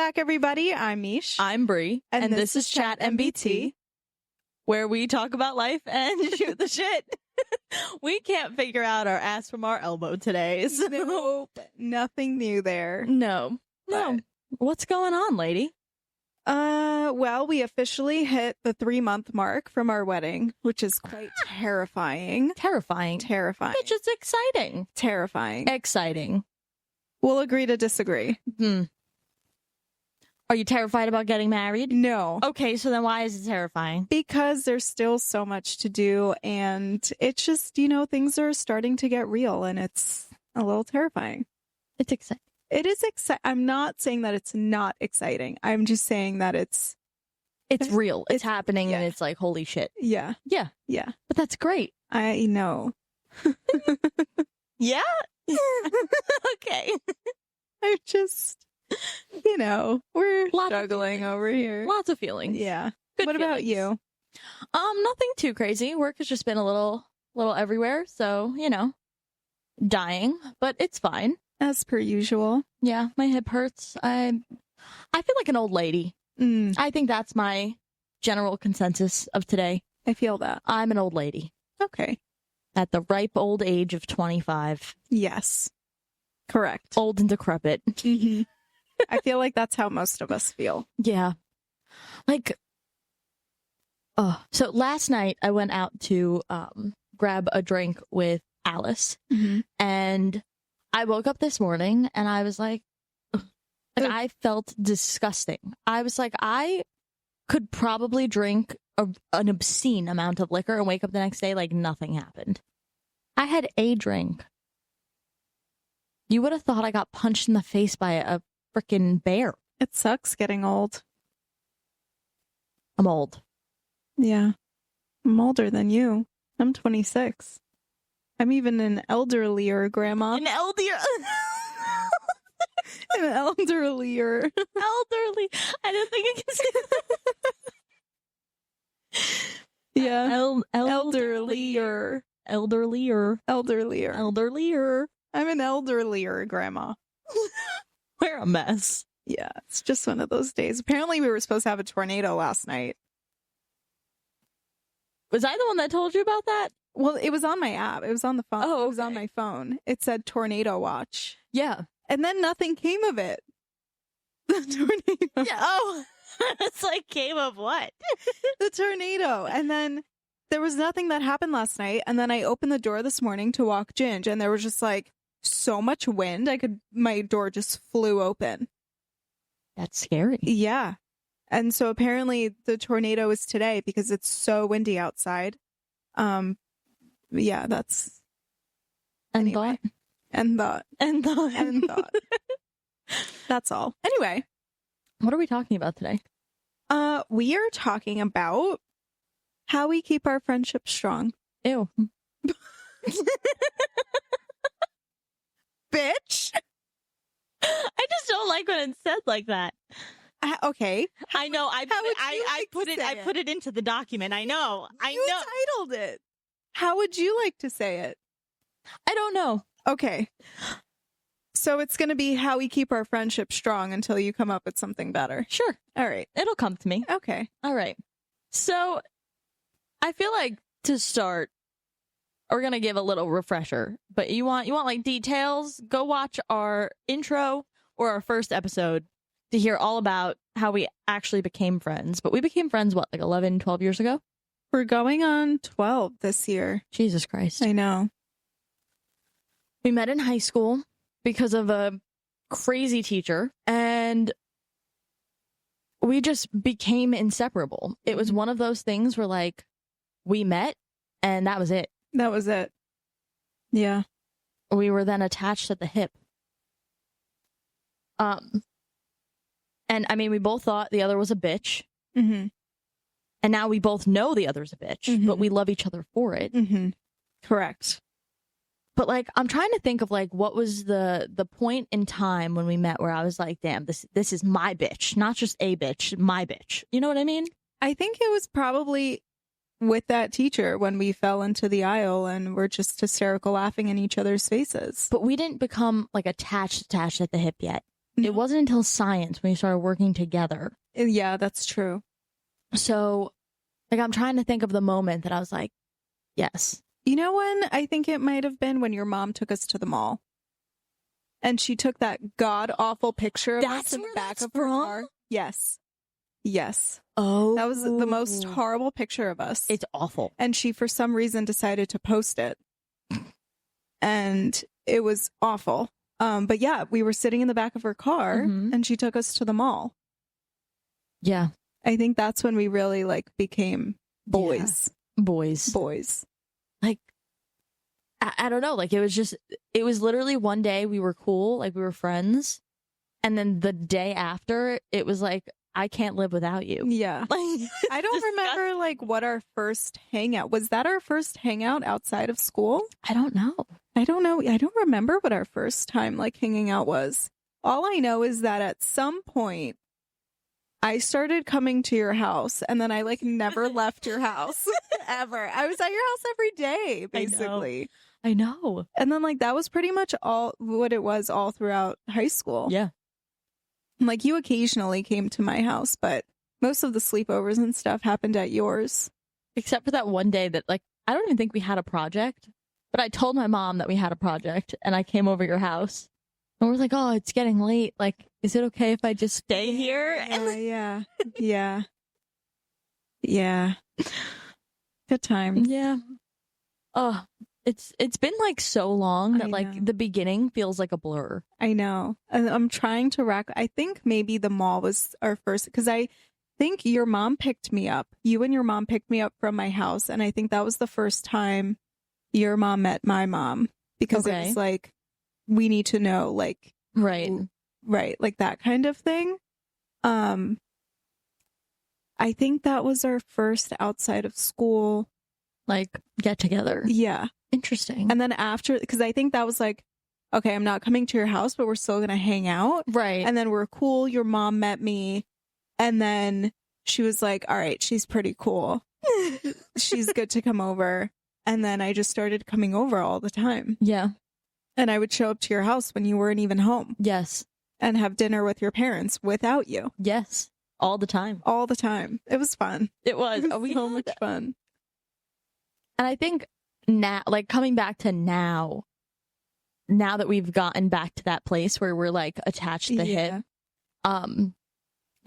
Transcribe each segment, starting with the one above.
back, everybody. I'm Mish. I'm Bree. And this is Chat MBTea, where we talk about life and shoot the shit. We can't figure out our ass from our elbow today. So. Nope. Nothing new there. No. What's going on, lady? Well, we officially hit the 3-month mark from our wedding, which is quite terrifying. Terrifying. Bitch, it's exciting. Terrifying. Exciting. We'll agree to disagree. Are you terrified about getting married? No. Okay, so then why is it terrifying? Because there's still so much to do, and it's just, things are starting to get real, and it's a little terrifying. It's exciting. It is exciting. I'm not saying that it's not exciting. I'm just saying that it's real. It's happening, yeah. And it's like, holy shit. Yeah. Yeah. Yeah. But that's great. I know. Yeah? Okay. I just, we're struggling over here. Lots of feelings. Yeah. Good What about feelings. you? Nothing too crazy. Work has just been a little everywhere, so, dying, but it's fine. As per usual. Yeah, my hip hurts. I feel like an old lady. I think that's my general consensus of today. I feel that. I'm an old lady. Okay. At the ripe old age of 25. Yes. Correct. Old and decrepit. Mm-hmm. I feel like that's how most of us feel. Yeah. So last night I went out to grab a drink with Alice, and I woke up this morning and I was like I felt disgusting. I was like, I could probably drink an obscene amount of liquor and wake up the next day like nothing happened. I had a drink. You would have thought I got punched in the face by a freaking bear. It sucks getting old. I'm old. Yeah. I'm older than you. I'm 26. I'm even an elderlier grandma. An elderlier. An elderlier. Elderly. I don't think I can say that. Yeah. Elderlier. Elderlier. I'm an elderlier grandma. We're a mess. Yeah, it's just one of those days. Apparently we were supposed to have a tornado last night. Was I the one that told you about that? Well, it was on my app. It was on the phone. Oh, okay. It was on my phone. It said tornado watch. Yeah. And then nothing came of it. The tornado. Yeah. Oh, it's like came of what? The tornado. And then there was nothing that happened last night. And then I opened the door this morning to walk Ginge, and there was just like so much wind. My door just flew open. That's scary. Yeah. And so apparently the tornado is today because it's so windy outside. Yeah, that's Thought. That's all. Anyway, what are we talking about today? We are talking about how we keep our friendship strong. Ew. Bitch. I just don't like when it's said like that. Okay. I know. I put it into the document. I know. You titled it. How would you like to say it? I don't know. Okay. So it's going to be how we keep our friendship strong until you come up with something better. Sure. All right. It'll come to me. Okay. All right. So I feel like to start, we're going to give a little refresher, but you want like details? Go watch our intro or our first episode to hear all about how we actually became friends. But we became friends, what, like 11, 12 years ago? We're going on 12 this year. Jesus Christ. I know. We met in high school because of a crazy teacher, and we just became inseparable. It was one of those things where, like, we met, and that was it. That was it. Yeah. We were then attached at the hip. And, I mean, we both thought the other was a bitch. Mm-hmm. And now we both know the other's a bitch, but we love each other for it. Mm-hmm. Correct. But, like, I'm trying to think of, like, what was the point in time when we met where I was like, damn, this is my bitch. Not just a bitch, my bitch. You know what I mean? I think it was probably with that teacher when we fell into the aisle and were just hysterical laughing in each other's faces. But we didn't become, like, attached at the hip yet. It wasn't until science when we started working together. Yeah, that's true. So, like, I'm trying to think of the moment that I was like, yes. You know when? I think it might have been when your mom took us to the mall. And she took that god-awful picture of us in the back of her car. Yes. Yes. Oh. That was the most horrible picture of us. It's awful. And she, for some reason, decided to post it. And it was awful. But yeah, we were sitting in the back of her car, and she took us to the mall. Yeah. I think that's when we really, like, became boys. Yeah. Boys. Like, I don't know. Like, it was literally one day we were cool, like, we were friends. And then the day after, it was like, I can't live without you. Yeah. Like, I don't remember, like, what our first hangout was. That our first hangout outside of school? I don't know. I don't know. I don't remember what our first time, like, hanging out was. All I know is that at some point, I started coming to your house, and then I, like, never left your house ever. I was at your house every day, basically. I know. And then, like, that was pretty much all what it was all throughout high school. Yeah. Like, you occasionally came to my house, but most of the sleepovers and stuff happened at yours. Except for that one day that, like, I don't even think we had a project, but I told my mom that we had a project, and I came over your house, and we're like, oh, it's getting late. Like, is it okay if I just stay here? Yeah. Good time. Yeah. Oh, it's been like so long that like the beginning feels like a blur. I know. And I'm trying to I think maybe the mall was our first, because I think your mom picked me up. You and your mom picked me up from my house, and I think that was the first time your mom met my mom, because it was like, we need to know, like, right, like that kind of thing. I think that was our first outside of school, like, get together. Yeah. Interesting. And then after, because I think that was like, okay, I'm not coming to your house, but we're still going to hang out. Right. And then we're cool. Your mom met me. And then she was like, all right, she's pretty cool. She's good to come over. And then I just started coming over all the time. Yeah. And I would show up to your house when you weren't even home. Yes. And have dinner with your parents without you. Yes. All the time. All the time. It was fun. It was. So much fun. And I think now, like, coming back to now that we've gotten back to that place where we're like attached to the hip,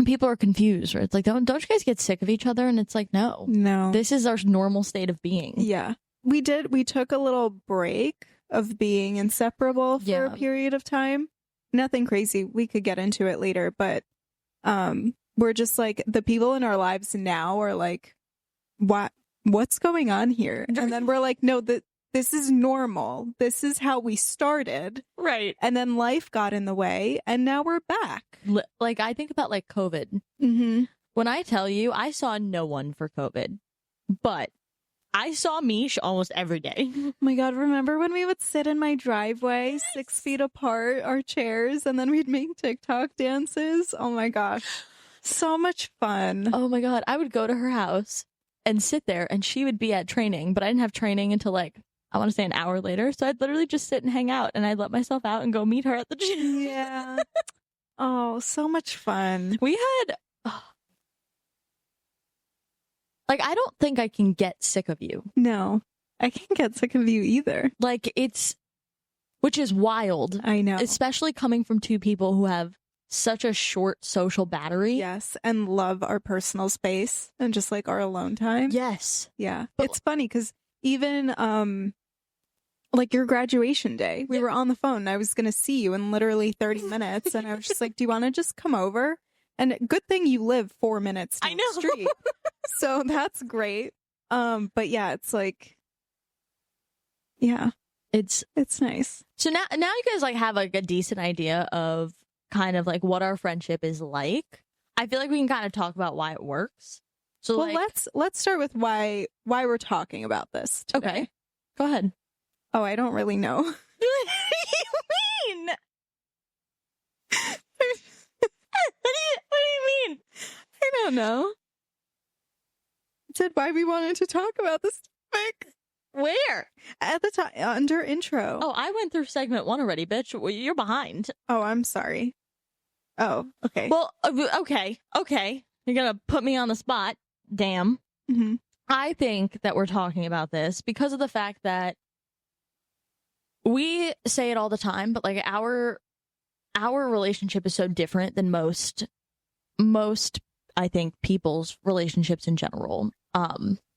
people are confused, where it's like, don't you guys get sick of each other? And it's like, no, this is our normal state of being. Yeah. We took a little break of being inseparable for a period of time. Nothing crazy. We could get into it later, but we're just like, the people in our lives now are like, what's going on here? And then we're like, no, this is normal. This is how we started. Right. And then life got in the way, and now we're back. Like, I think about, like, COVID. Mm-hmm. When I tell you, I saw no one for COVID, but I saw Mish almost every day. Oh my God, remember when we would sit in my driveway 6 feet apart, our chairs, and then we'd make TikTok dances? Oh my gosh. So much fun. Oh my God. I would go to her house and sit there, and she would be at training, but I didn't have training until, like, I want to say an hour later. So I'd literally just sit and hang out, and I'd let myself out and go meet her at the gym. Yeah. Oh, so much fun. We had, like, I don't think I can get sick of you. No, I can't get sick of you either. Like, which is wild. I know. Especially coming from two people who have such a short social battery. Yes, and love our personal space and just like our alone time. Yes. Yeah. But it's funny because even like your graduation day, we were on the phone and I was going to see you in literally 30 minutes and I was just like, do you want to just come over? And good thing you live 4 minutes down the street. So that's great. But yeah, it's like, yeah, it's nice. So now you guys like have like a decent idea of kind of like what our friendship is like. I feel like we can kind of talk about why it works. So well, let's start with why we're talking about this today. Okay, go ahead. Oh, I don't really know. What do you mean? What do you mean? I don't know. I said why we wanted to talk about this topic. Where? At the time, under intro. Oh, I went through segment 1 already, bitch. You're behind. Oh, I'm sorry. Oh, okay. Well, okay. You're going to put me on the spot. Damn. Mm-hmm. I think that we're talking about this because of the fact that we say it all the time, but like our relationship is so different than most I think people's relationships in general.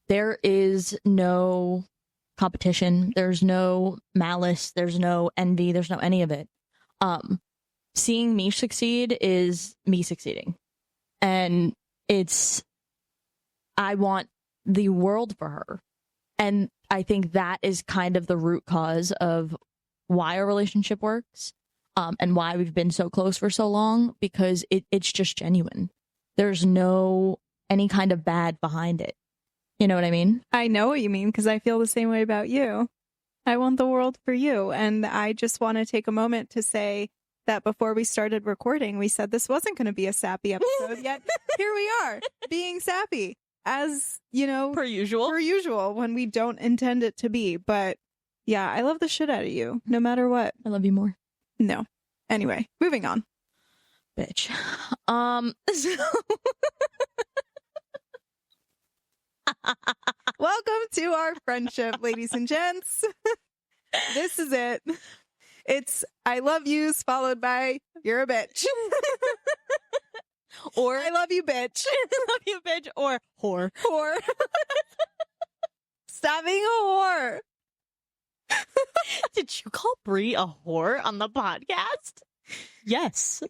There is no competition, there's no malice, there's no envy, there's no any of it. Seeing me succeed is me succeeding. And I want the world for her. And I think that is kind of the root cause of why our relationship works, and why we've been so close for so long, because it's just genuine. There's no any kind of bad behind it. You know what I mean? I know what you mean, because I feel the same way about you. I want the world for you. And I just want to take a moment to say that before we started recording, we said this wasn't going to be a sappy episode, yet here we are, being sappy, as, you know, Per usual, when we don't intend it to be. But yeah, I love the shit out of you, no matter what. I love you more. No. Anyway, moving on. Bitch. Welcome to our friendship, ladies and gents. This is it. It's I love yous followed by you're a bitch. Or I love you, bitch. I love you, bitch. Or whore. Whore. Stop being a whore. Did you call Brie a whore on the podcast? Yes.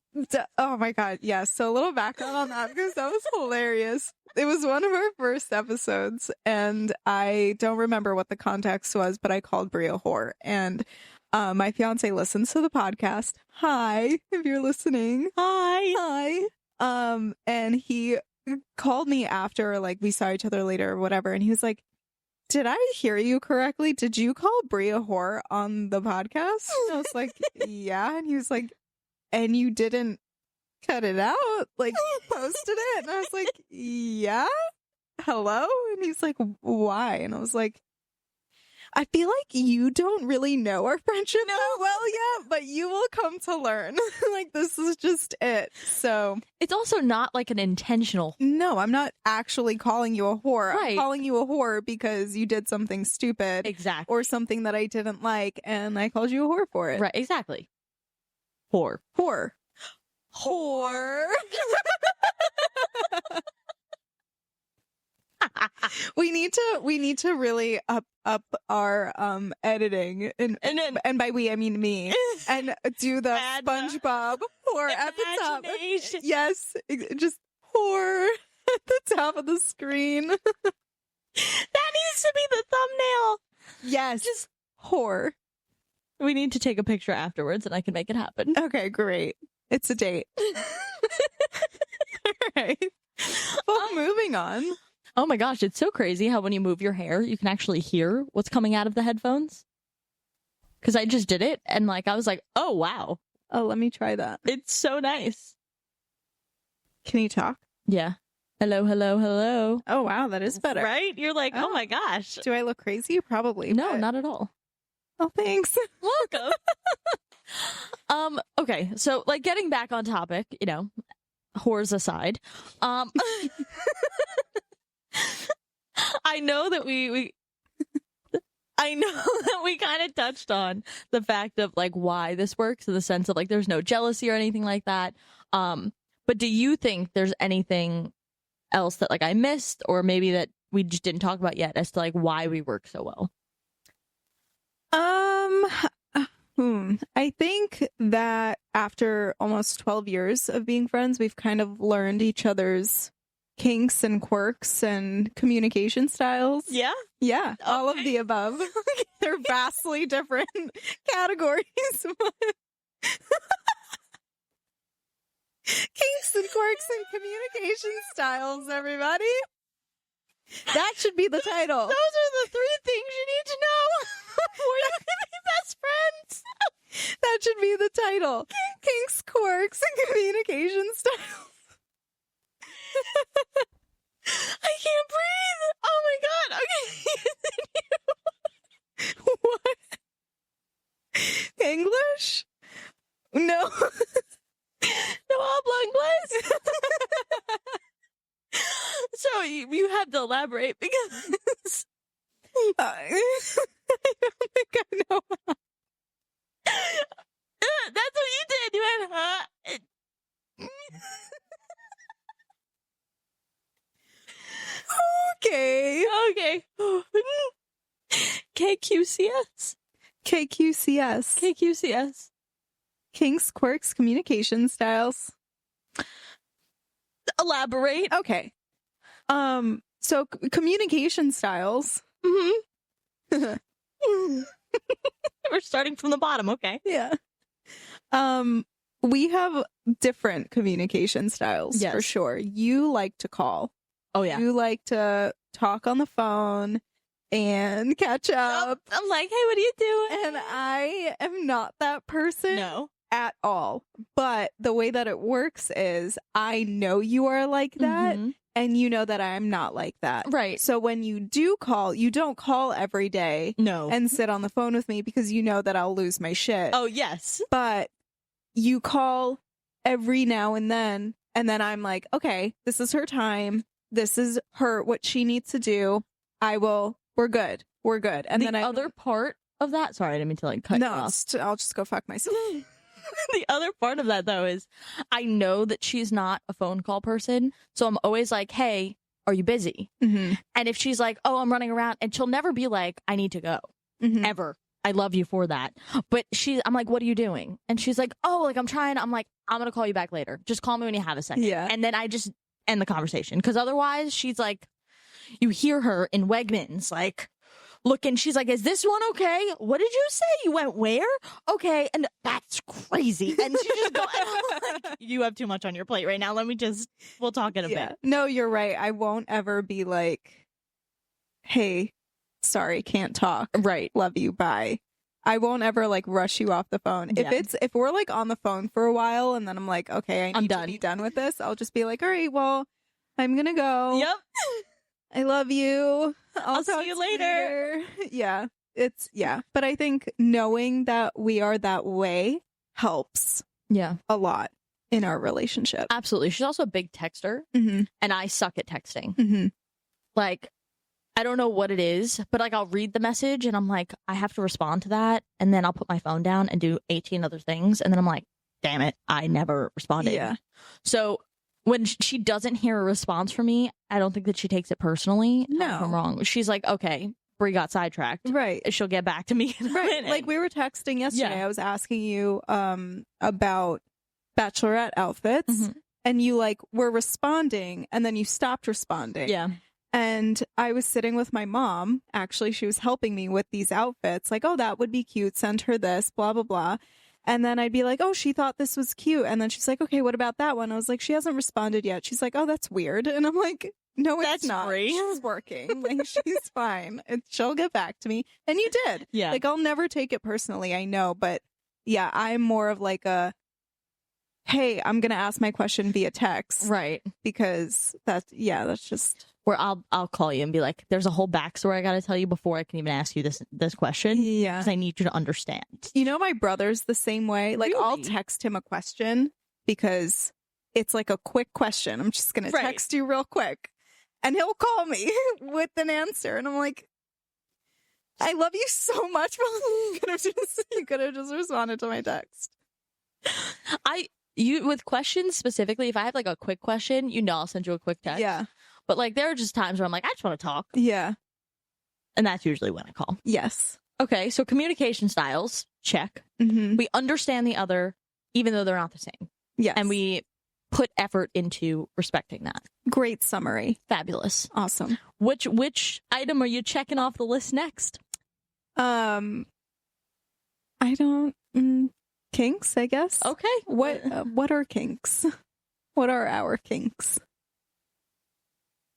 Oh my god, yes. So a little background on that, because that was hilarious. It was one of our first episodes, and I don't remember what the context was, but I called Brie a whore. And my fiance listens to the podcast. Hi, if you're listening. Hi. And he called me after, like, we saw each other later or whatever, and he was like, did I hear you correctly? Did you call Brie a whore on the podcast? And I was like, yeah. And he was like, and you didn't cut it out? Like, posted it? And I was like, yeah. Hello? And he's like, why? And I was like, I feel like you don't really know our friendship that well yet, but you will come to learn. Like, this is just it. So It's also not like an intentional. no, I'm not actually calling you a whore. Right. I'm calling you a whore because you did something stupid. Exactly. Or something that I didn't like, and I called you a whore for it. Right, exactly. Whore. Whore. Whore. We need to really up our editing, and by we I mean me, and do the Add SpongeBob whore at the top. imagination. Yes, just whore at the top of the screen. That needs to be the thumbnail. Yes, Just whore. we need to take a picture afterwards and I can make it happen. Okay, great. It's a date. All right. Well, moving on. Oh my gosh, it's so crazy how when you move your hair, you can actually hear what's coming out of the headphones. Because I just did it, and like I was like, oh wow, Oh, let me try that. it's so nice. Can you talk? Yeah. Hello, hello, hello. Oh, wow, that is better. Right? You're like, oh Oh. my gosh. Do I look crazy? Probably. No, but- not at all. Oh, thanks. Welcome. Okay, so like getting back on topic, you know, whores aside, I know that I know that we kind of touched on the fact of like why this works, in the sense of like there's no jealousy or anything like that. But do you think there's anything else that like I missed, or maybe that we just didn't talk about yet, as to like why we work so well? I think that after almost 12 years of being friends, we've kind of learned each other's kinks and quirks and communication styles. Yeah. Yeah, all of Okay. the above. They're vastly different categories. Kinks and quirks and communication styles, everybody. That should be the title. Those are the 3 things you need to know before you can be best friends. That should be the title. Kinks, quirks, and communication styles. I can't breathe. Oh my god. Okay. What? English? No. No So you have to elaborate because I don't think I know. that's what you did. You went, huh? Okay. Okay. KQCS. KQCS. KQCS. Kinks, quirks, communication styles. Elaborate. Okay. So communication styles. Mm-hmm. We're starting from the bottom. Okay. Yeah. We have different communication styles Yes. for sure. You like to call. Oh yeah. You like to talk on the phone and catch up. I'm like, hey, what are you doing? And I am not that person No. at all. But the way that it works is I know you are like that. Mhm. And you know that I'm not like that. Right. So when you do call, you don't call every day No. and sit on the phone with me because you know that I'll lose my shit. Oh yes. But you call every now and then I'm like, okay, this is her time. This is her, what she needs to do. We're good. We're good. And the then other part of that, sorry, I didn't mean to like cut you off. I'll just go fuck myself. The other part of that though is I know that she's not a phone call person. So I'm always like, hey, are you busy? Mm-hmm. And if she's like, oh, I'm running around, and she'll never be like, I need to go. Mm-hmm. Ever. I love you for that. But I'm like, what are you doing? And she's like, oh, like I'm trying. I'm like, I'm going to call you back later. Just call me when you have a second. Yeah. And then I just end the conversation. Because otherwise she's like, you hear her in Wegmans, like looking, she's like, is this one okay? What did you say? You went where? Okay. And that's crazy. And she just go, and I'm like, you have too much on your plate right now. We'll talk in a bit. No, you're right. I won't ever be like, hey, sorry, can't talk. Right. Love you. Bye. I won't ever like rush you off the phone. Yeah. If we're like on the phone for a while and then I'm like, okay, I need to be done with this, I'll just be like, all right, well, I'm gonna go. Yep. I love you. I'll see you later. Yeah. But I think knowing that we are that way helps Yeah. a lot in our relationship. Absolutely. She's also a big texter, Mm-hmm. and I suck at texting. Mm-hmm. Like, I don't know what it is, but like I'll read the message and I'm like, I have to respond to that. And then I'll put my phone down and do 18 other things. And then I'm like, damn it, I never responded. Yeah. So when she doesn't hear a response from me, I don't think that she takes it personally. No. If I'm wrong. She's like, okay, Brie got sidetracked. Right. She'll get back to me in a Right. minute. Like we were texting yesterday. Yeah. I was asking you about bachelorette outfits. Mhm. And you like were responding and then you stopped responding. Yeah. And I was sitting with my mom. Actually, she was helping me with these outfits. Like, oh, that would be cute. Send her this, blah, blah, blah. And then I'd be like, oh, she thought this was cute. And then she's like, okay, what about that one? I was like, she hasn't responded yet. She's like, oh, that's weird. And I'm like, no, it's That's not. Brie. She's working. Like, she's fine. She'll get back to me. And you did. Yeah. Like, I'll never take it personally. I know. But yeah, I'm more of like hey, I'm going to ask my question via text. Right. Because that's just. Where I'll call you and be like, there's a whole backstory I got to tell you before I can even ask you this question. Yeah. Because I need you to understand. You know, my brother's the same way. Like, I'll Really? text him a question because it's like a quick question. I'm just going to text you real quick. And he'll call me with an answer. And I'm like, I love you so much. You could have just responded to my text. With questions specifically, if I have like a quick question, I'll send you a quick text. Yeah. But like there are just times where I'm like, I just want to talk. Yeah. And that's usually when I call. Yes. Okay, so communication styles, check. Mm-hmm. We understand the other, even though they're not the same. Yes. And we put effort into respecting that. Great summary. Fabulous. Awesome. Which item are you checking off the list next? I don't kinks, I guess. Okay. What are kinks? What are our kinks?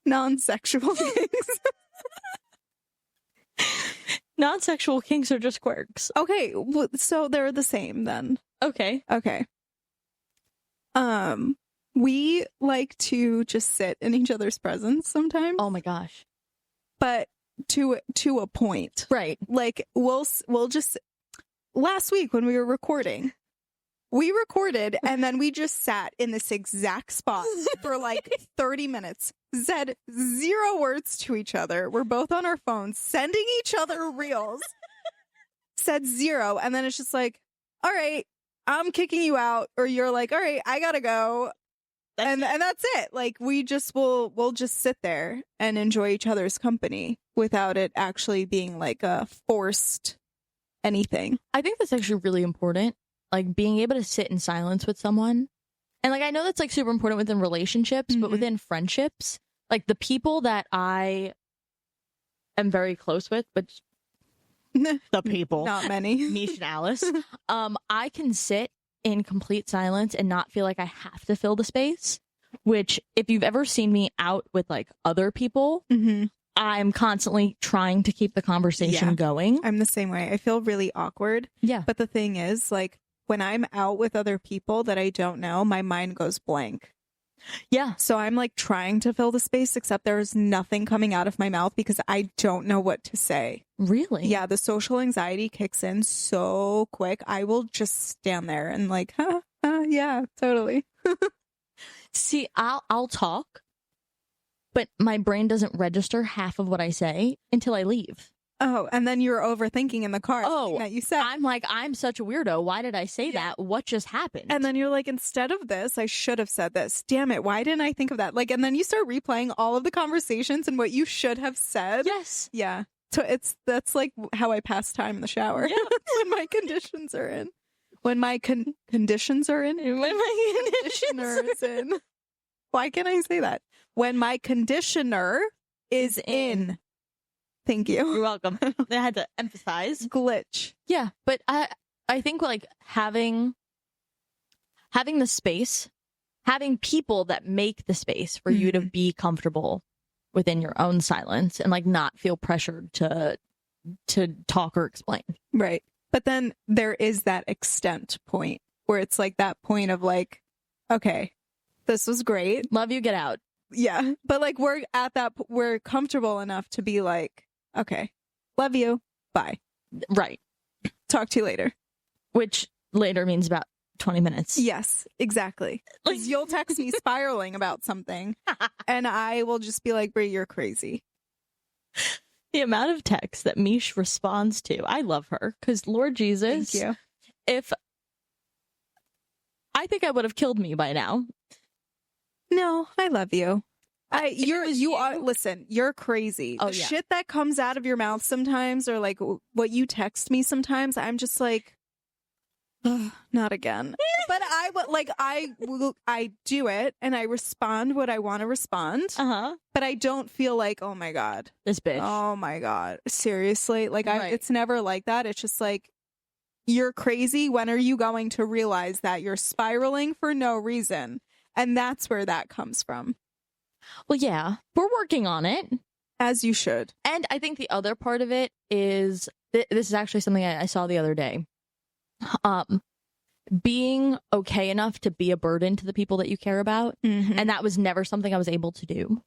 Non-sexual kinks. Non-sexual kinks are just quirks. Okay, so they're the same then. Okay. Okay. We like to just sit in each other's presence sometimes. Oh my gosh. But to a point. Right. Like we'll just last week when we were recording, We recorded and then we just sat in this exact spot for like 30 minutes, said 0 words to each other. We're both on our phones, sending each other reels, said 0. And then it's just like, all right, I'm kicking you out. Or you're like, all right, I gotta go. And that's it. Like we'll just sit there and enjoy each other's company without it actually being like a forced anything. I think that's actually really important. Like being able to sit in silence with someone. And like I know that's like super important within relationships, but within friendships, like the people that I am very close with, but the people, not many, Mish and Alice, I can sit in complete silence and not feel like I have to fill the space, which if you've ever seen me out with like other people, I'm constantly trying to keep the conversation going. I'm the same way. I feel really awkward. Yeah. But the thing is, like, when I'm out with other people that I don't know, my mind goes blank. Yeah. So I'm like trying to fill the space, except there's nothing coming out of my mouth because I don't know what to say. Really? Yeah. The social anxiety kicks in so quick. I will just stand there and like, yeah, totally. See, I'll talk, but my brain doesn't register half of what I say until I leave. Oh, and then you're overthinking in the car. Oh, that you said. I'm like, I'm such a weirdo. Why did I say that? What just happened? And then you're like, instead of this, I should have said this. Damn it. Why didn't I think of that? Like, and then you start replaying all of the conversations and what you should have said. Yes. Yeah. So that's like how I pass time in the shower. Yeah. When my conditions are in. When my conditions are in. When my conditioner is in. Why can't I say that? When my conditioner is in. Thank you. You're welcome. I had to emphasize. Glitch. Yeah, but I think like having the space, having people that make the space for you to be comfortable within your own silence and like not feel pressured to talk or explain. Right. But then there is that extent point where it's like that point of like, okay, this was great. Love you, get out. Yeah. But like we're at that, we're comfortable enough to be like, okay, love you. Bye. Right. Talk to you later. Which later means about 20 minutes. Yes, exactly. Because you'll text me spiraling about something and I will just be like, Brie, you're crazy. The amount of text that Mish responds to, I love her. Because Lord Jesus, thank you. If I think I would have killed me by now. No, I love you. Listen, you're crazy. Oh, the yeah. shit that comes out of your mouth sometimes, or like what you text me sometimes, I'm just like, not again. But I do it and I respond what I want to respond. But I don't feel like, oh my God, this bitch. Oh my God, seriously? Like Right. It's never like that. It's just like, you're crazy. When are you going to realize that you're spiraling for no reason? And that's where that comes from. Well, yeah, we're working on it. As you should. And I think the other part of it is, this is actually something I saw the other day. Being okay enough to be a burden to the people that you care about. And that was never something I was able to do.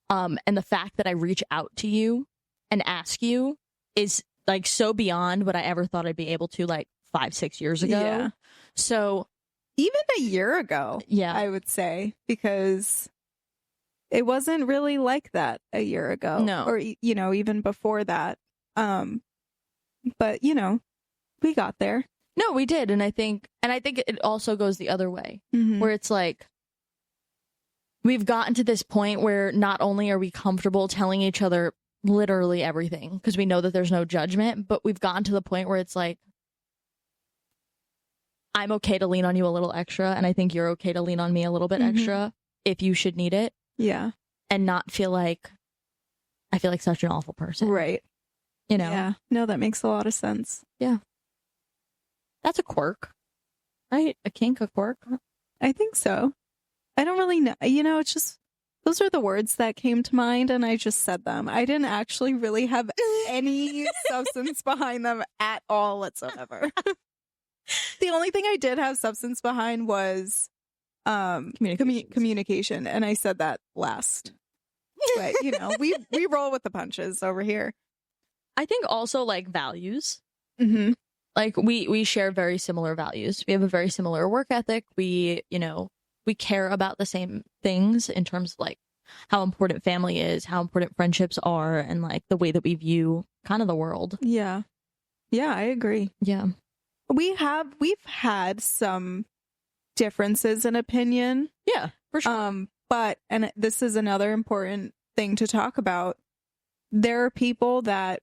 And the fact that I reach out to you and ask you is like so beyond what I ever thought I'd be able to like 5-6 years ago. Yeah. So even a year ago, yeah, I would say, because it wasn't really like that a year ago. No. Or, even before that. But, we got there. No, we did. And I think it also goes the other way, where it's like, we've gotten to this point where not only are we comfortable telling each other literally everything, because we know that there's no judgment, but we've gotten to the point where it's like, I'm okay to lean on you a little extra, and I think you're okay to lean on me a little bit extra if you should need it. Yeah. And not feel like I feel like such an awful person. Right. Yeah. No, that makes a lot of sense. Yeah. That's a quirk. Right? A kink, a quirk. I think so. I don't really know. It's just, those are the words that came to mind and I just said them. I didn't actually really have any substance behind them at all whatsoever. The only thing I did have substance behind was communication. And I said that last. But, we roll with the punches over here. I think also like values. like we share very similar values. We have a very similar work ethic. We care about the same things in terms of like how important family is, how important friendships are, and like the way that we view kind of the world. Yeah. Yeah, I agree. Yeah. We've had some differences in opinion. Yeah, for sure. But, and this is another important thing to talk about, there are people that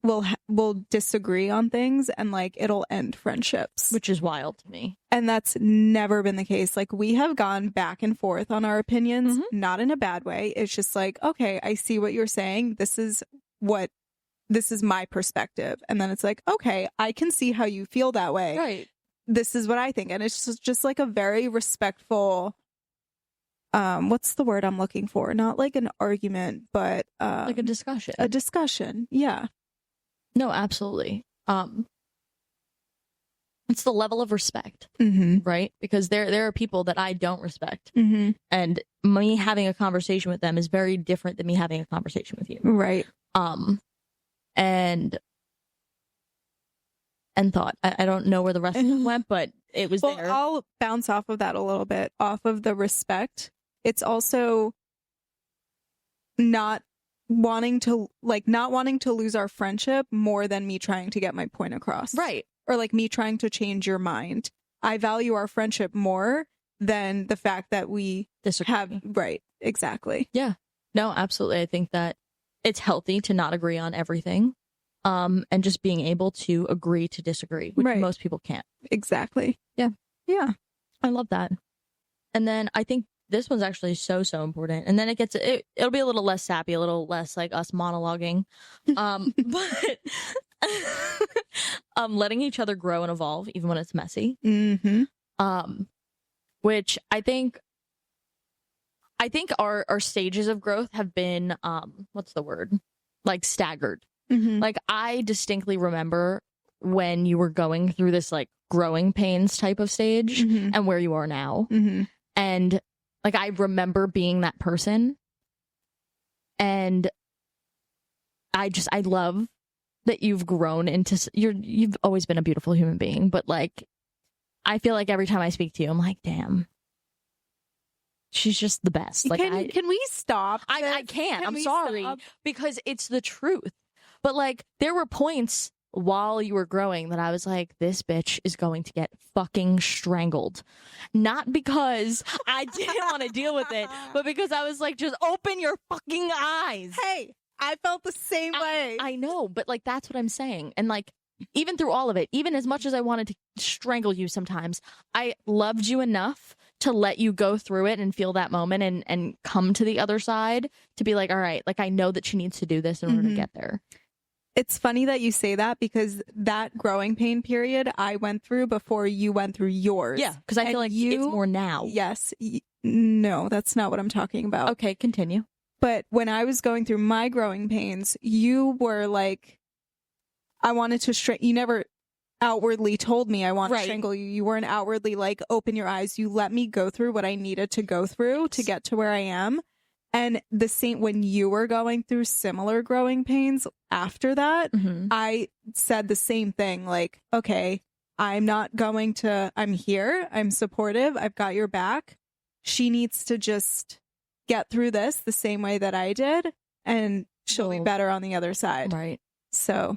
will disagree on things and like it'll end friendships, Which is wild to me. and that's never been the case. Like, we have gone back and forth on our opinions, not in a bad way. It's just like, okay, I see what you're saying. This is my perspective. And then it's like, okay, I can see how you feel that way. Right. This is what I think. And it's just like a very respectful, what's the word I'm looking for? Not like an argument, but Like a discussion. A discussion. Yeah. No, absolutely. It's the level of respect, right? Because there are people that I don't respect, and me having a conversation with them is very different than me having a conversation with you, Right. And thought. I don't know where the rest of it went, but it was there. I'll bounce off of that a little bit, off of the respect. It's also not wanting to lose our friendship more than me trying to get my point across. Right. Or like me trying to change your mind. I value our friendship more than the fact that we Disagree. Right. Exactly. Yeah. No, absolutely. I think that it's healthy to not agree on everything. And just being able to agree to disagree, which most people can't. Exactly. Yeah. Yeah. I love that. And then I think this one's actually so important. And then it'll be a little less sappy, a little less like us monologuing. But letting each other grow and evolve, even when it's messy. Which I think our stages of growth have been, what's the word? Like staggered. Like, I distinctly remember when you were going through this like growing pains type of stage and where you are now. And like, I remember being that person, and I love that you've grown into, you've always been a beautiful human being, but like, I feel like every time I speak to you, I'm like, damn, she's just the best. Like, can we stop? I can't. I'm sorry, because it's the truth. But like, there were points while you were growing that I was like, this bitch is going to get fucking strangled. Not because I didn't want to deal with it, but because I was like, just open your fucking eyes. Hey, I felt the same way. I know, but like, that's what I'm saying. And like, even through all of it, even as much as I wanted to strangle you sometimes, I loved you enough to let you go through it and feel that moment and come to the other side to be like, all right, like, I know that she needs to do this in order to get there. It's funny that you say that, because that growing pain period I went through before you went through yours. Yeah, because I feel like it's more now. Yes. No, that's not what I'm talking about. Okay, continue. But when I was going through my growing pains, you were like, I wanted to you never outwardly told me I want to strangle you. You weren't outwardly like, open your eyes. You let me go through what I needed to go through to get to where I am. And the same when you were going through similar growing pains after that, I said the same thing. Like, okay, I'm here. I'm supportive. I've got your back. She needs to just get through this the same way that I did, and she'll be better on the other side. Right. So.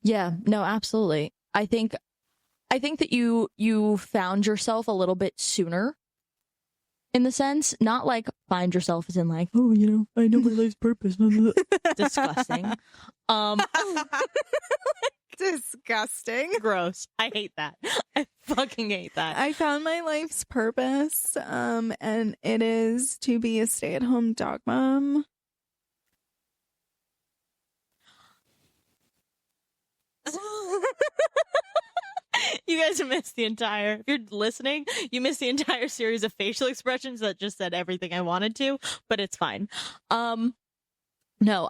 Yeah, no, absolutely. I think that you found yourself a little bit sooner. In the sense, not like find yourself as in like, oh, you know, I know my life's purpose. Disgusting. Disgusting. Gross. I hate that. I fucking hate that. I found my life's purpose, and it is to be a stay-at-home dog mom. You guys missed if you're listening, you missed the entire series of facial expressions that just said everything I wanted to, but it's fine. No,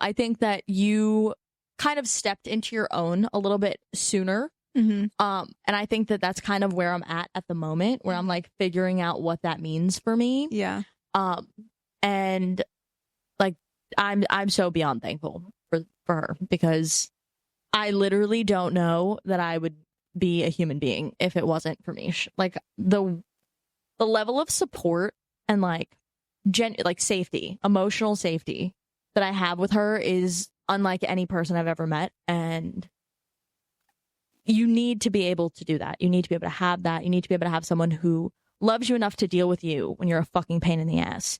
I think that you kind of stepped into your own a little bit sooner. And I think that that's kind of where I'm at the moment, where I'm like figuring out what that means for me. Yeah. And like, I'm so beyond thankful for her, because I literally don't know that I would be a human being if it wasn't for Mish. Like the level of support and like safety, emotional safety that I have with her is unlike any person I've ever met. And you need to be able to do that. You need to be able to have that. You need to be able to have someone who loves you enough to deal with you when you're a fucking pain in the ass,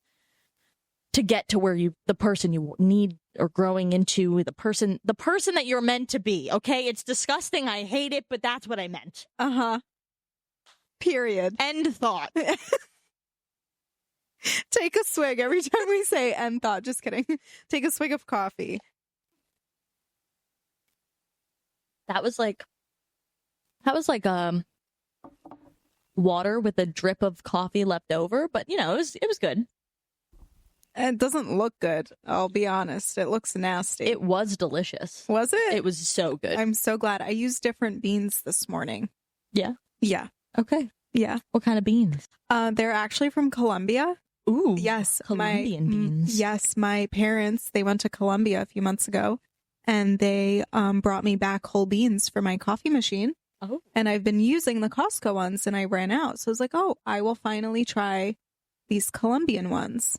to get to where the person you need or growing into, the person that you're meant to be. Okay, it's disgusting. I hate it, but that's what I meant. Period. End thought. Take a swig every time we say end thought. Just kidding. Take a swig of coffee. That was like water with a drip of coffee left over, but you know, it was good. It doesn't look good, I'll be honest. It looks nasty. It was delicious. Was it? It was so good. I'm so glad. I used different beans this morning. Yeah? Yeah. Okay. Yeah. What kind of beans? They're actually from Colombia. Ooh. Yes. Colombian beans. Yes. My parents, they went to Colombia a few months ago, and they brought me back whole beans for my coffee machine. Oh. And I've been using the Costco ones, and I ran out. So I was like, oh, I will finally try these Colombian ones.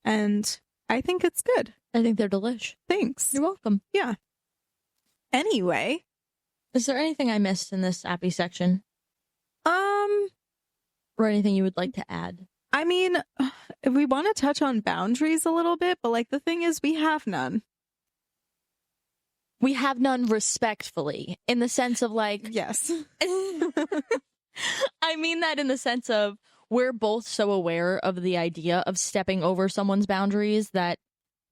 And I think it's good. I think they're delish. Thanks. You're welcome. Yeah. Anyway. Is there anything I missed in this appy section? Or anything you would like to add? I mean, if we want to touch on boundaries a little bit, but like the thing is, we have none. We have none respectfully, in the sense of like... Yes. I mean that in the sense of we're both so aware of the idea of stepping over someone's boundaries that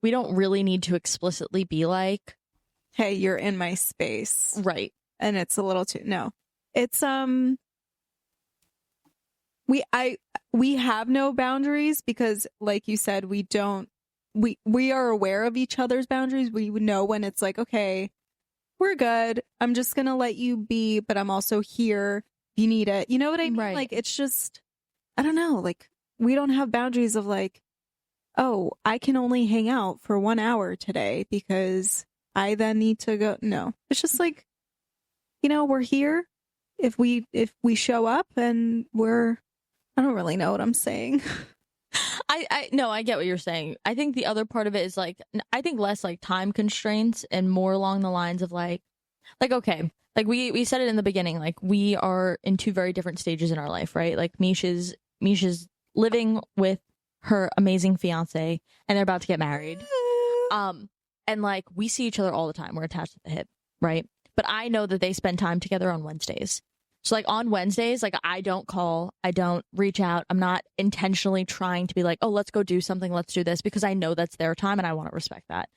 we don't really need to explicitly be like, hey, you're in my space. Right. And it's a little too... No. It's, we have no boundaries because, like you said, we are aware of each other's boundaries. We know when it's like, okay, we're good. I'm just going to let you be, but I'm also here. You need it. You know what I mean? Right. Like, it's just, I don't know. Like, we don't have boundaries of like, oh, I can only hang out for 1 hour today because I then need to go. No, it's just like, you know, we're here. If we show up and I don't really know what I'm saying. No, I get what you're saying. I think the other part of it is like, I think less like time constraints and more along the lines of like, okay, like we said it in the beginning, like we are in two very different stages in our life, right? Like Misha's living with her amazing fiance and they're about to get married. And like we see each other all the time. We're attached at the hip, right? But I know that they spend time together on Wednesdays. So like on Wednesdays, like I don't call, I don't reach out. I'm not intentionally trying to be like, oh, let's go do something. Let's do this, because I know that's their time and I want to respect that.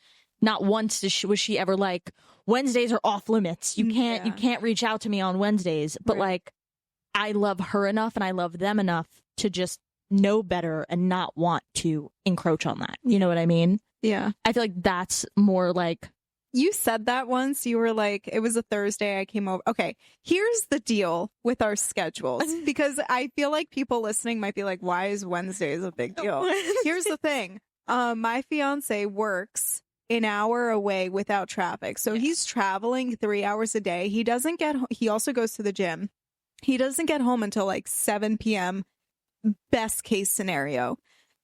Not once was she ever like, Wednesdays are off limits. You can't reach out to me on Wednesdays. But like, I love her enough and I love them enough to just know better and not want to encroach on that. You know what I mean? Yeah. I feel like that's more like, you said that once. You were like, it was a Thursday. I came over. Okay, here's the deal with our schedules, because I feel like people listening might be like, why is Wednesdays a big deal? Here's the thing. My fiance works an hour away without traffic. So he's traveling 3 hours a day. He also goes to the gym. He doesn't get home until like 7 p.m. best case scenario.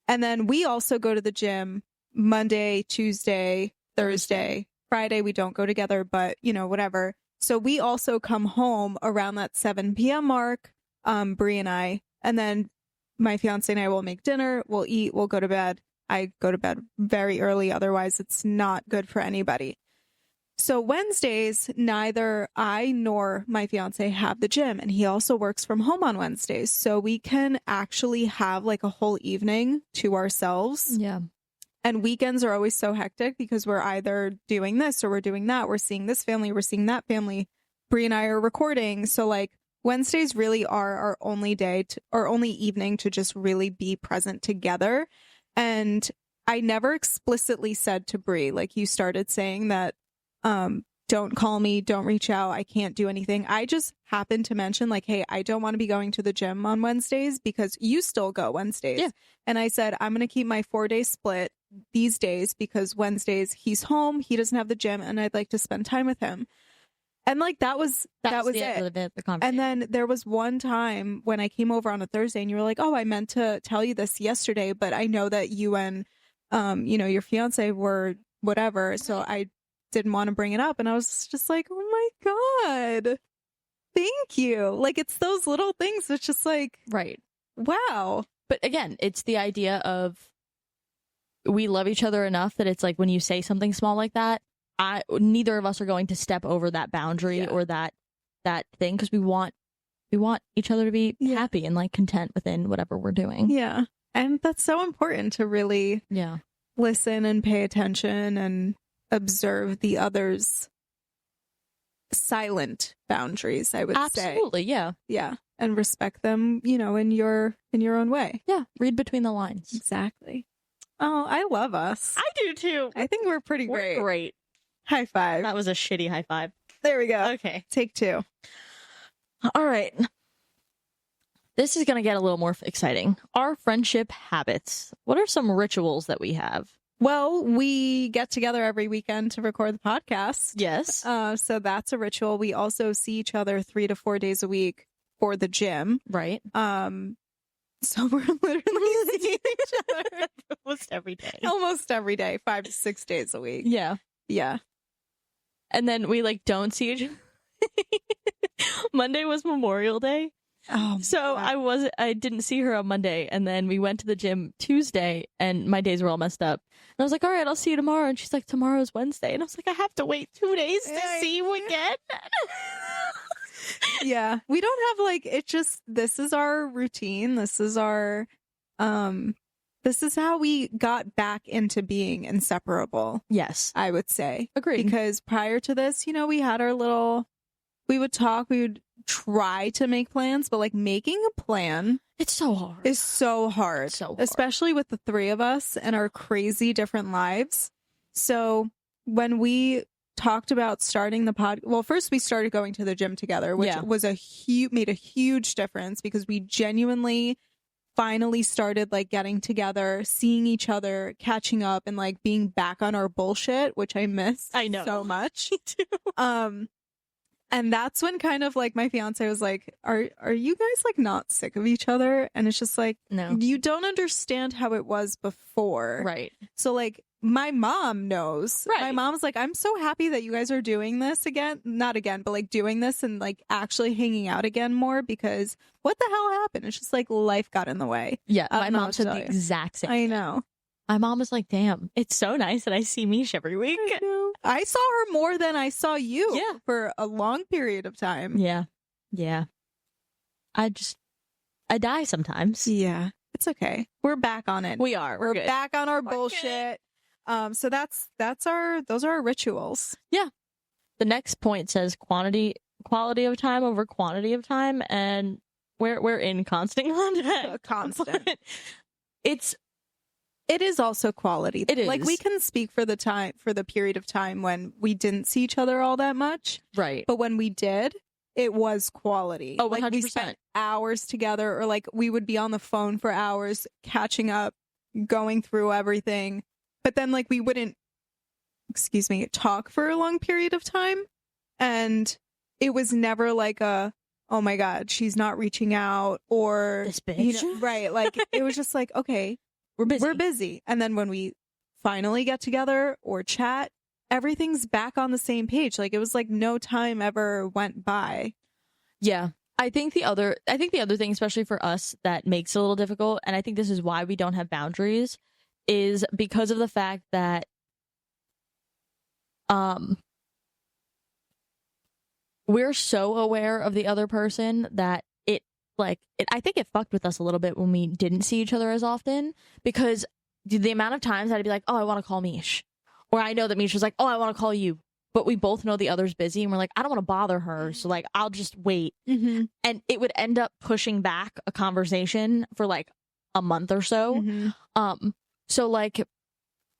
And then we also go to the gym Monday, Tuesday, Thursday. Friday, we don't go together, but you know, whatever. So we also come home around that 7 p.m. mark, Brie and I, and then my fiance and I will make dinner, we'll eat, we'll go to bed. I go to bed very early. Otherwise, it's not good for anybody. So Wednesdays, neither I nor my fiance have the gym, and he also works from home on Wednesdays. So we can actually have like a whole evening to ourselves. yeah. And weekends are always so hectic because we're either doing this or we're doing that. We're seeing this family, we're seeing that family. Brie and I are recording. So like Wednesdays really are our only day or only evening to just really be present together. And I never explicitly said to Brie, like you started saying that, don't call me, don't reach out, I can't do anything. I just happened to mention like, hey, I don't want to be going to the gym on Wednesdays because you still go Wednesdays. Yeah. And I said, I'm going to keep my 4-day split these days because Wednesdays he's home, he doesn't have the gym, and I'd like to spend time with him. And like that was the it. end of the conversation. And then there was one time when I came over on a Thursday and you were like, oh, I meant to tell you this yesterday, but I know that you and your fiance were whatever, so I didn't want to bring it up. And I was just like, oh my God, thank you. Like, it's those little things that's just like, right. Wow. But again, it's the idea of we love each other enough that it's like when you say something small like that, neither of us are going to step over that boundary or that thing, because we want each other to be happy and like content within whatever we're doing. Yeah. And that's so important to really listen and pay attention and observe the other's silent boundaries, I would say. Absolutely, yeah. Yeah. And respect them, in your own way. Yeah. Read between the lines. Exactly. Oh, I love us. I do too. I think we're pretty great. We're great. High five. That was a shitty high five. There we go. Okay. Take 2. All right. This is going to get a little more exciting. Our friendship habits. What are some rituals that we have? Well, we get together every weekend to record the podcast. Yes. So that's a ritual. We also see each other 3 to 4 days a week for the gym. Right. So we're literally seeing each other almost every day. Almost every day, 5 to 6 days a week. Yeah. Yeah. And then we like don't see each other. Monday was Memorial Day. Oh, so God. I didn't see her on Monday, and then we went to the gym Tuesday, and my days were all messed up. And I was like, all right, I'll see you tomorrow. And she's like, tomorrow's Wednesday. And I was like, I have to wait 2 days to see you again. Yeah. We don't have this is our routine. This is our, this is how we got back into being inseparable. Yes. I would say. Agreed. Because prior to this, we had we would talk, we would try to make plans, but like making a plan it's so hard. Is so hard. So hard. Especially with the 3 of us and our crazy different lives. So when we talked about starting the first we started going to the gym together, which was made a huge difference because we genuinely finally started like getting together, seeing each other, catching up, and like being back on our bullshit, which I miss so much. Me too. And that's when kind of like my fiance was like, are you guys like not sick of each other? And it's just like, no, you don't understand how it was before. Right. So like my mom knows. Right. My mom's like, I'm so happy that you guys are doing this again. Not again, but like doing this and like actually hanging out again more, because what the hell happened? It's just like life got in the way. Yeah. My mom said the exact same thing. I know. My mom was like, damn, it's so nice that I see Mish every week. I saw her more than I saw you for a long period of time. Yeah. Yeah. I die sometimes. Yeah. It's okay. We're back on it. We are. We're good. back on our bullshit. So those are our rituals. Yeah. The next point says quality of time over quantity of time, and we're in constant contact. Constant. It is also quality. It is. Like we can speak for the period of time when we didn't see each other all that much. Right. But when we did, it was quality. Oh, 100%. Like we spent hours together, or like we would be on the phone for hours catching up, going through everything. But then like we wouldn't, talk for a long period of time. And it was never like oh my God, she's not reaching out, or this bitch. right. Like it was just like, okay, we're busy. And then when we finally get together or chat, everything's back on the same page. Like it was like no time ever went by. Yeah. I think the other thing, especially for us, that makes it a little difficult, and I think this is why we don't have boundaries, is because of the fact that we're so aware of the other person that I think it fucked with us a little bit when we didn't see each other as often, because the amount of times I'd be like, oh, I want to call Mish, or I know that Mish was like, oh, I want to call you, but we both know the other's busy, and we're like, I don't want to bother her, so like I'll just wait. Mm-hmm. And it would end up pushing back a conversation for like a month or so. Mm-hmm. So like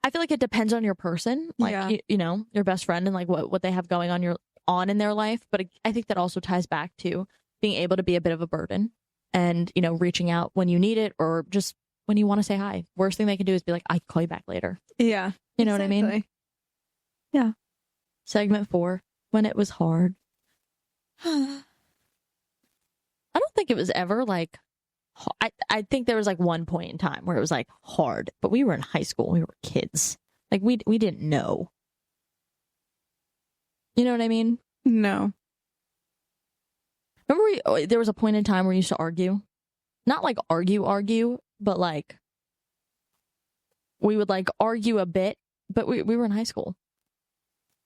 I feel like it depends on your person, like your best friend, and like what they have going on in their life. But I think that also ties back to being able to be a bit of a burden, and reaching out when you need it, or just when you want to say hi. Worst thing they can do is be like, I can call you back later. Yeah. You know what I mean? Yeah. Segment 4, when it was hard. I don't think it was ever like, I think there was like one point in time where it was like hard, but we were in high school. We were kids. Like we didn't know. You know what I mean? No. Remember there was a point in time where we used to argue? Not like argue, but like we would like argue a bit, but we were in high school.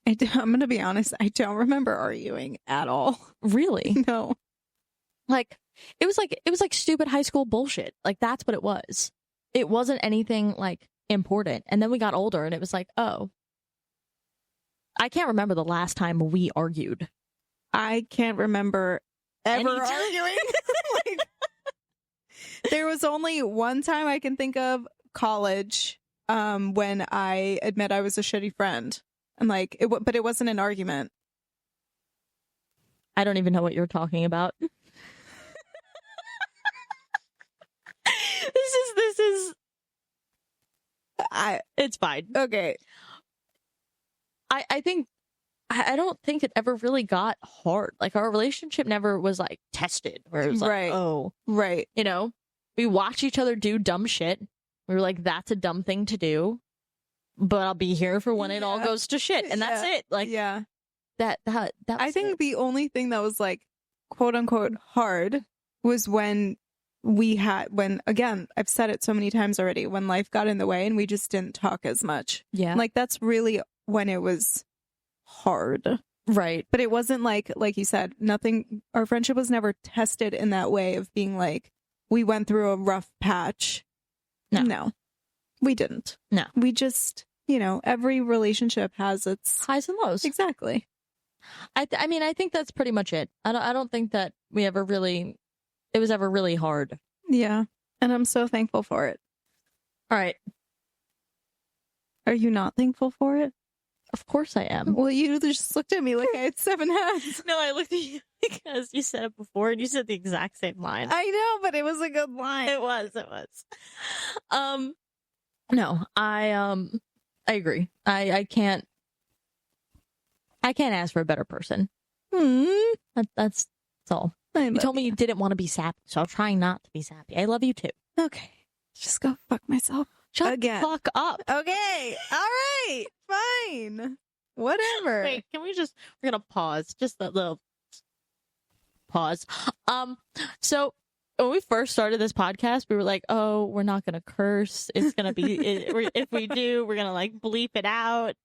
I'm going to be honest. I don't remember arguing at all. Really? No. Like it was like stupid high school bullshit. Like that's what it was. It wasn't anything like important. And then we got older and it was like, oh, I can't remember the last time we argued. I can't remember ever arguing. Like, there was only one time I can think of, college, when I admit I was a shitty friend. And like, but it wasn't an argument. I don't even know what you're talking about. This is. It's fine. Okay. I think I don't think it ever really got hard. Like our relationship never was like tested where it was like, Right. oh, Right. you know, we watch each other do dumb shit. We were like, that's a dumb thing to do, but I'll be here for when it all goes to shit. And that's it. Like, yeah, that I think the only thing that was like, quote unquote, hard was when again, I've said it so many times already, when life got in the way and we just didn't talk as much. Yeah. Like that's really when it was hard. Right. But it wasn't like you said, our friendship was never tested in that way of being like, we went through a rough patch. No, we didn't. No. We just, every relationship has its highs and lows. Exactly. I mean, I think that's pretty much it. I don't think that it was ever really hard. Yeah. And I'm so thankful for it. All right. Are you not thankful for it? Of course I am. Well, you just looked at me like I had 7 heads. No, I looked at you because you said it before and you said the exact same line. I know, but it was a good line. It was. No, I agree. I can't ask for a better person. That's all. You told me you didn't want to be sappy, so I'm trying not to be sappy. I love you too. Okay. Just go fuck myself. Shut the fuck up. Okay. All right. Fine. Whatever. Wait, we're gonna pause. Just that little pause. So when we first started this podcast, we were like, oh, we're not gonna curse. It's gonna be, if we do, we're gonna like bleep it out.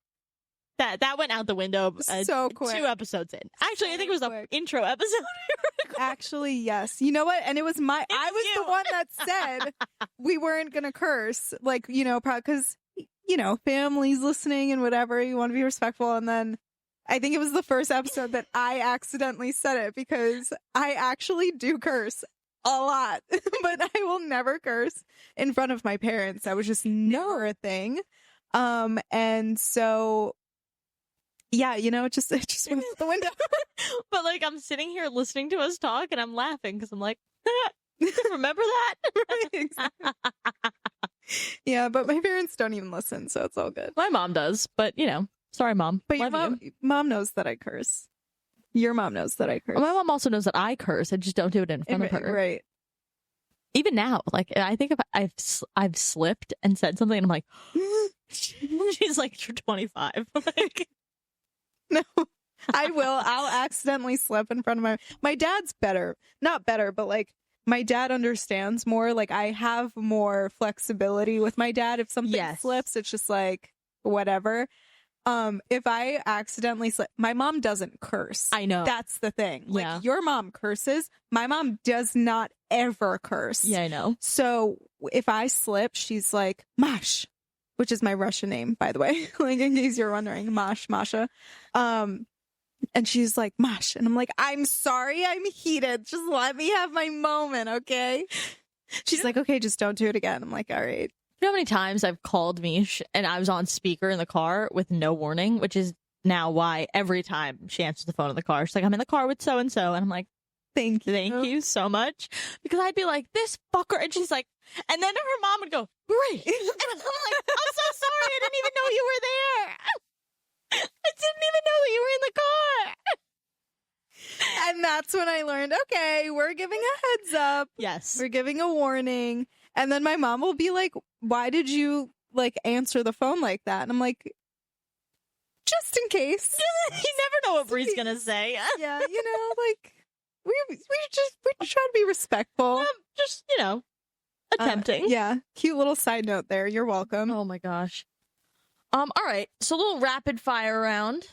That went out the window so quick. 2 episodes in. Actually, I think it was the intro episode. Actually, yes. You know what? And it was I was the one that said we weren't going to curse. Like, because, family's listening and whatever. You want to be respectful. And then I think it was the first episode that I accidentally said it because I actually do curse a lot. But I will never curse in front of my parents. That was just never a thing. And so... yeah, it just went out the window. But like I'm sitting here listening to us talk and I'm laughing because I'm like, remember that? Exactly. Yeah, but my parents don't even listen, so it's all good. My mom does, but sorry, Mom. But your mom knows that I curse. Your mom knows that I curse. My mom also knows that I curse. I just don't do it in front of her. Right. Even now, like I think if I've slipped and said something, and I'm like, she's like, you're 25. Like. No, I will. I'll accidentally slip in front of my dad's better. Not better, but like my dad understands more. Like I have more flexibility with my dad. If something slips, it's just like whatever. If I accidentally slip, my mom doesn't curse. I know. That's the thing. Like your mom curses. My mom does not ever curse. Yeah, I know. So if I slip, she's like, Mash. Which is my Russian name, by the way, like in case you're wondering, Masha. And she's like, Mash. And I'm like, I'm sorry, I'm heated. Just let me have my moment, okay? She's like, okay, just don't do it again. I'm like, all right. You know how many times I've called Mish and I was on speaker in the car with no warning, which is now why every time she answers the phone in the car, she's like, I'm in the car with so-and-so. And I'm like, Thank you so much. Because I'd be like, this fucker. And she's like, and then her mom would go, great. And I'm like, I'm so sorry. I didn't even know you were there. I didn't even know that you were in the car. And that's when I learned, okay, we're giving a heads up. Yes. We're giving a warning. And then my mom will be like, why did you like answer the phone like that? And I'm like, just in case. You never know what Bree's gonna say. Yeah, like we try to be respectful. Just, attempting. Yeah. Cute little side note there. You're welcome. Oh my gosh. All right. So a little rapid fire round.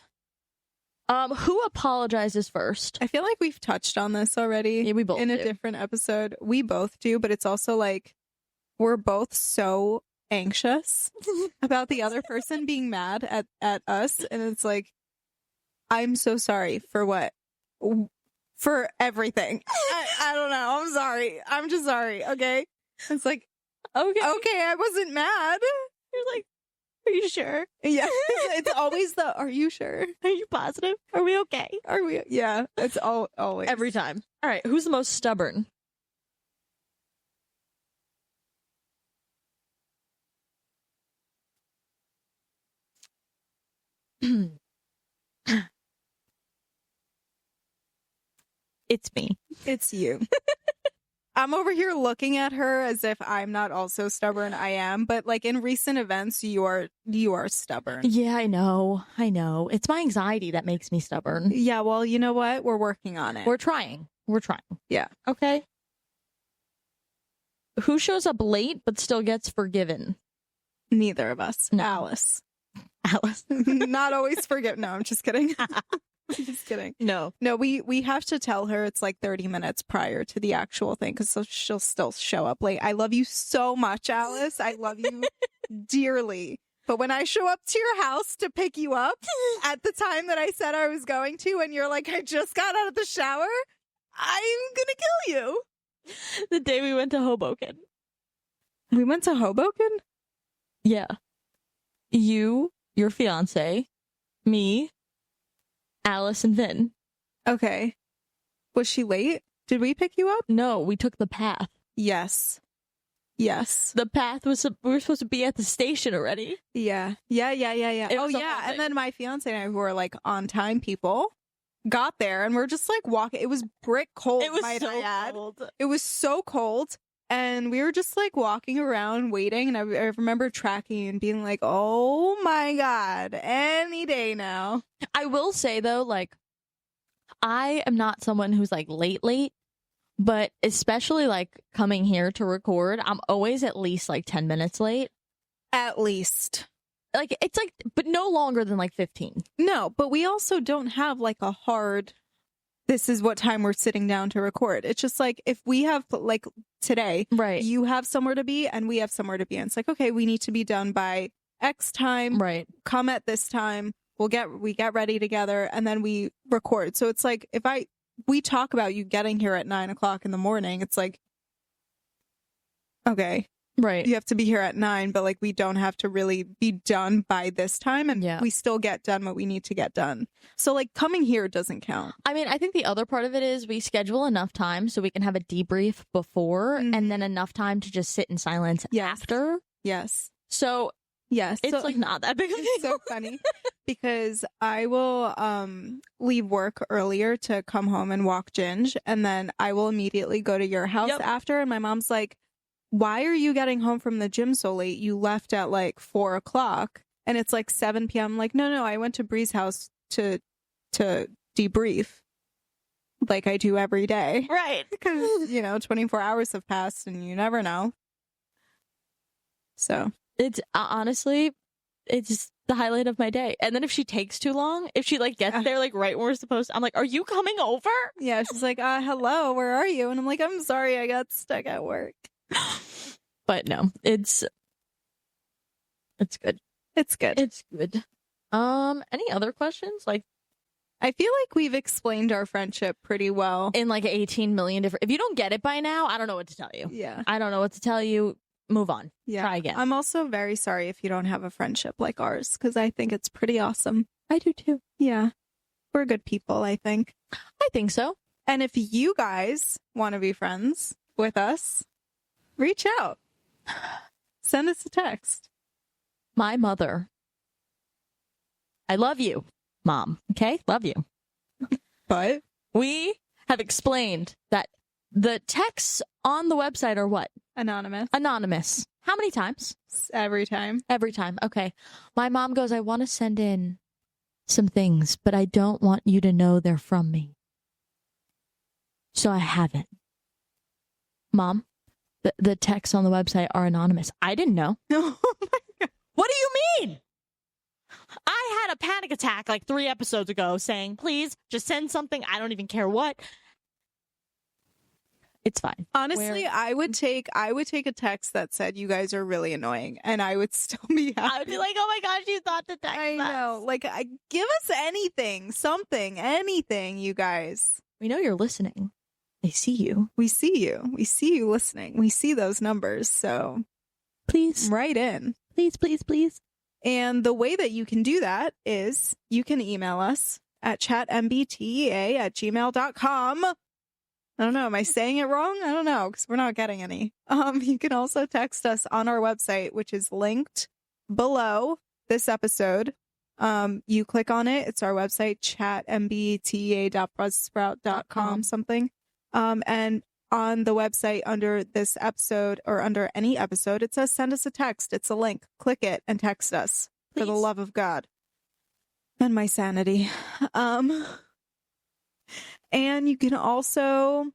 Who apologizes first? I feel like we've touched on this already. Yeah, we both in a do. different episode. We both do, but it's also like we're both so anxious about the other person being mad at us, and it's like, I'm so sorry for what? For everything. I don't know. I'm sorry. I'm just sorry. Okay. It's like, okay, I wasn't mad. You're like, are you sure? Yeah. It's always are you sure? Are you positive? Are we okay? Are we? Yeah. It's always. Every time. All right. Who's the most stubborn? It's me. It's you. I'm over here looking at her as if I'm not also stubborn. I am, but like in recent events, you are stubborn. Yeah, I know. It's my anxiety that makes me stubborn. Yeah, well, you know what? We're working on it. We're trying. Yeah. Okay. Who shows up late but still gets forgiven? Neither of us. No. Alice. Alice. Not always forgive. No, I'm just kidding. I'm just kidding. No, we have to tell her it's like 30 minutes prior to the actual thing because she'll still show up late. I love you so much, Alice. I love you dearly. But when I show up to your house to pick you up at the time that I said I was going to, and you're like, I just got out of the shower, I'm gonna kill you. the day we went to Hoboken. We went to Hoboken? Yeah. You, your fiance, me, Alice, and Vin. Okay. Was she late? Did we pick you up? No, we took the path. Yes. The path we were supposed to be at the station already. Yeah. Oh, yeah. And then my fiance and I, who are like on time people, got there and we're just like walking. It was brick cold. It was so cold. It was so cold. And we were just like walking around waiting. And I remember tracking and being like, oh my God, any day now. I will say though, like, I am not someone who's like late, but especially like coming here to record, I'm always at least like 10 minutes late. At least. Like, it's like, but no longer than like 15. No, but we also don't have like a hard, this is what time we're sitting down to record. It's just like, if we have like today, Right. You have somewhere to be and we have somewhere to be. And it's like, okay, we need to be done by X time. Right. Come at this time. We get ready together and then we record. So it's like, we talk about you getting here at 9:00 in the morning. It's like, okay, Right. you have to be here at 9, but like we don't have to really be done by this time, and Yeah. we still get done what we need to get done. So like coming here doesn't count. I mean, I think the other part of it is we schedule enough time so we can have a debrief before and then enough time to just sit in silence after. Yes. So Yes. it's So- like not that big of a It's deal. so funny because I will leave work earlier to come home and walk Ginge, and then I will immediately go to your house after, and my mom's like, why are you getting home from the gym so late? You left at like 4:00 and it's like 7 p.m. I'm like, no, I went to Bree's house to debrief like I do every day. Right. Because, 24 hours have passed and you never know. So It's honestly, it's the highlight of my day. And then if she takes too long, if she like gets there like right when we're supposed to, I'm like, are you coming over? yeah, she's like, hello, where are you? And I'm like, I'm sorry, I got stuck at work. But no, it's good. It's good. It's good. Any other questions? Like, I feel like we've explained our friendship pretty well. in like 18 million different, if you don't get it by now, I don't know what to tell you. Yeah. I don't know what to tell you. Move on. Yeah. Try again. I'm also very sorry if you don't have a friendship like ours, because I think it's pretty awesome. I do too. Yeah. We're good people, I think. I think so. And if you guys want to be friends with us, reach out. Send us a text. My mother. I love you, Mom. Okay? Love you. But We have explained that the texts on the website are what? Anonymous. Anonymous. How many times? Every time. Every time. Okay. My mom goes, I want to send in some things, but I don't want you to know they're from me. So I haven't. Mom, the texts on the website are anonymous. I didn't know. Oh my God. What do you mean? I had a panic attack like 3 episodes ago saying, please just send something. I don't even care what. It's fine. Honestly, I would take a text that said you guys are really annoying, and I would still be happy. I would be like, oh my gosh, you thought to text I know. Like, give us anything, something, anything, you guys. We know you're listening. They see you. We see you. We see you listening. We see those numbers. So please write in. Please, please, please. And the way that you can do that is you can email us at chatmbtea@gmail.com. I don't know. Am I saying it wrong? I don't know, because we're not getting any. You can also text us on our website, which is linked below this episode. You click on it. It's our website, chatmbtea.buzzsprout.com something. And on the website under this episode or under any episode, it says send us a text. It's a link. Click it and text us. Please. For the love of God and my sanity. And you can also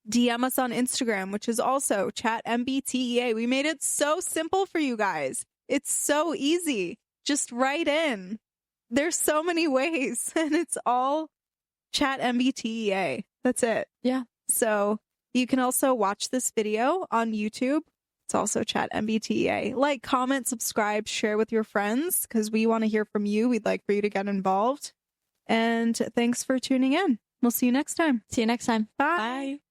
DM us on Instagram, which is also Chat MBTea. We made it so simple for you guys. It's so easy. Just write in. There's so many ways, and it's all Chat MBTea. That's it. Yeah. So you can also watch this video on YouTube. It's also Chat MBTea. Like, comment, subscribe, share with your friends, because we want to hear from you. We'd like for you to get involved. And thanks for tuning in. We'll see you next time. See you next time. Bye.